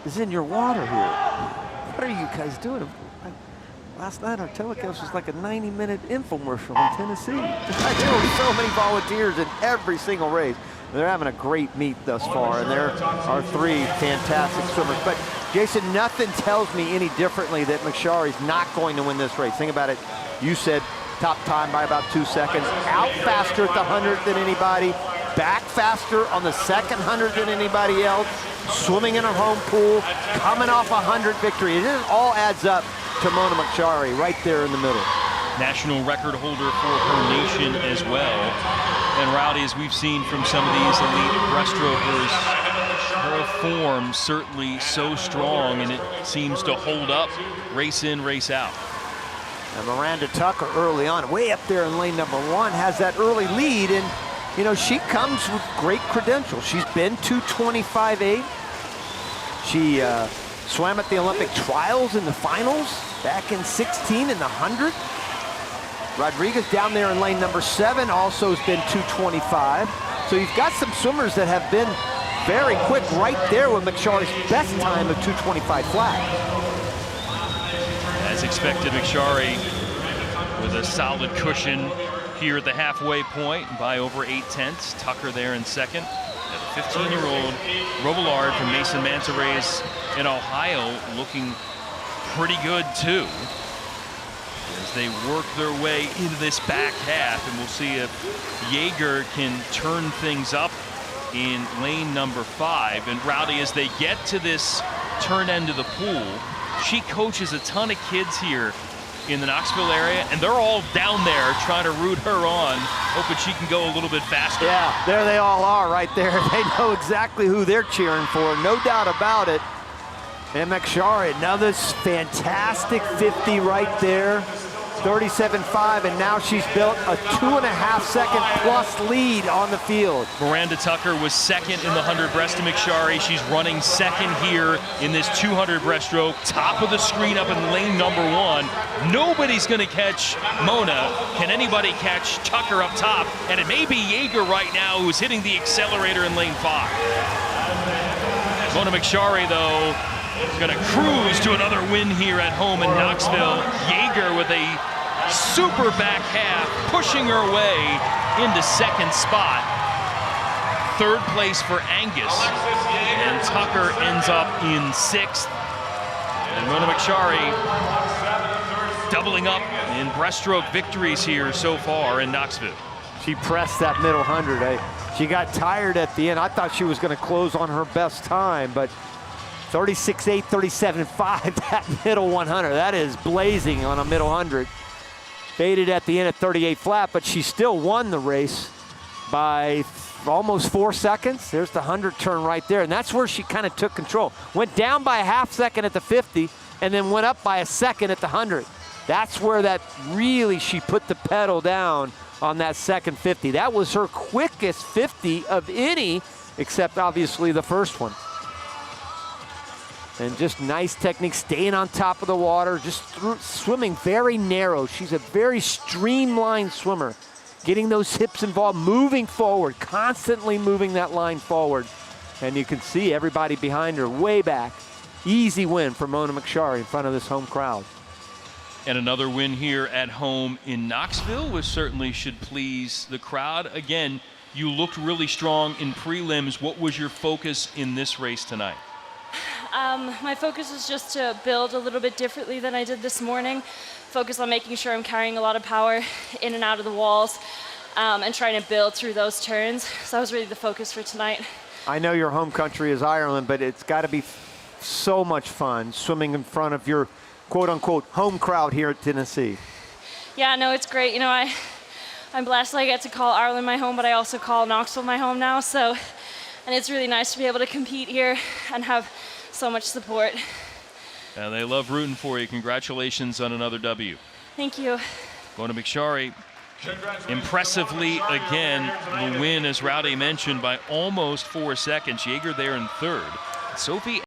is in your water here. What are you guys doing? Last night our telecast was like a 90-minute infomercial in Tennessee. There were so many volunteers in every single race. They're having a great meet thus far, and there are 3 fantastic swimmers. But Jason, nothing tells me any differently that McSharry's not going to win this race. Think about it. You said top time by about 2 seconds. Out faster at the 100 than anybody. Back faster on the second 100 than anybody else. Swimming in her home pool. Coming off a 100 victory. It all adds up to Mona McSharry right there in the middle. National record holder for her nation as well. And Rowdy, as we've seen from some of these elite breaststrokers, her form certainly so strong, and it seems to hold up race in, race out. And Miranda Tucker early on, way up there in lane number 1, has that early lead, and you know, she comes with great credentials. She's been 225.8. She swam at the Olympic trials in the finals back in 16 in the 100. Rodriguez down there in lane number 7 also has been 225. So you've got some swimmers that have been very quick right there with McSharry's best time of 225 flat. As expected, McSharry with a solid cushion here at the halfway point by over 8/10. Tucker there in second. The 15-year-old Robillard from Mason Manta Rays in Ohio looking pretty good too, as they work their way into this back half, and we'll see if Yager can turn things up in lane number 5. And Rowdy, as they get to this turn end of the pool, she coaches a ton of kids here in the Knoxville area, and they're all down there trying to root her on, hoping she can go a little bit faster. Yeah, there they all are right there. They know exactly who they're cheering for, no doubt about it. And McSharry, another fantastic 50 right there, 37.5, and now she's built a 2.5 second plus lead on the field. Miranda Tucker was second in the 100 breast to McSharry. She's running second here in this 200 breaststroke. Top of the screen up in lane number 1. Nobody's gonna catch Mona. Can anybody catch Tucker up top? And it may be Yager right now who's hitting the accelerator in lane 5. Mona McSharry, though, gonna cruise to another win here at home in Knoxville. Yager with a super back half, pushing her way into second spot. Third place for Angus, and Tucker ends up in 6th. And Mona McSharry doubling up in breaststroke victories here so far in Knoxville. She pressed that middle 100. She got tired at the end. I thought she was going to close on her best time, but 36.8, 37.5, that middle 100. That is blazing on a middle 100. Faded at the end at 38 flat, but she still won the race by almost 4 seconds. There's the 100 turn right there, and that's where she kind of took control. Went down by a half second at the 50, and then went up by a second at the 100. That's where that really, she put the pedal down on that second 50. That was her quickest 50 of any, except obviously the first one. And just nice technique, staying on top of the water, just swimming very narrow. She's a very streamlined swimmer, getting those hips involved, moving forward, constantly moving that line forward. And you can see everybody behind her way back. Easy win for Mona McSharry in front of this home crowd. And another win here at home in Knoxville, which certainly should please the crowd. Again, you looked really strong in prelims. What was your focus in this race tonight? My focus was just to build a little bit differently than I did this morning. Focus on making sure I'm carrying a lot of power in and out of the walls, and trying to build through those turns. So that was really the focus for tonight. I know your home country is Ireland, but it's got to be so much fun swimming in front of your quote-unquote home crowd here at Tennessee. Yeah, no, it's great. You know, I'm blessed that I get to call Ireland my home, but I also call Knoxville my home now. So, and it's really nice to be able to compete here and have so much support. And they love rooting for you. Congratulations on another W. Thank you. Mona McSharry, impressively again, the win, as Rowdy mentioned, by almost 4 seconds. Yager there in third. Sophie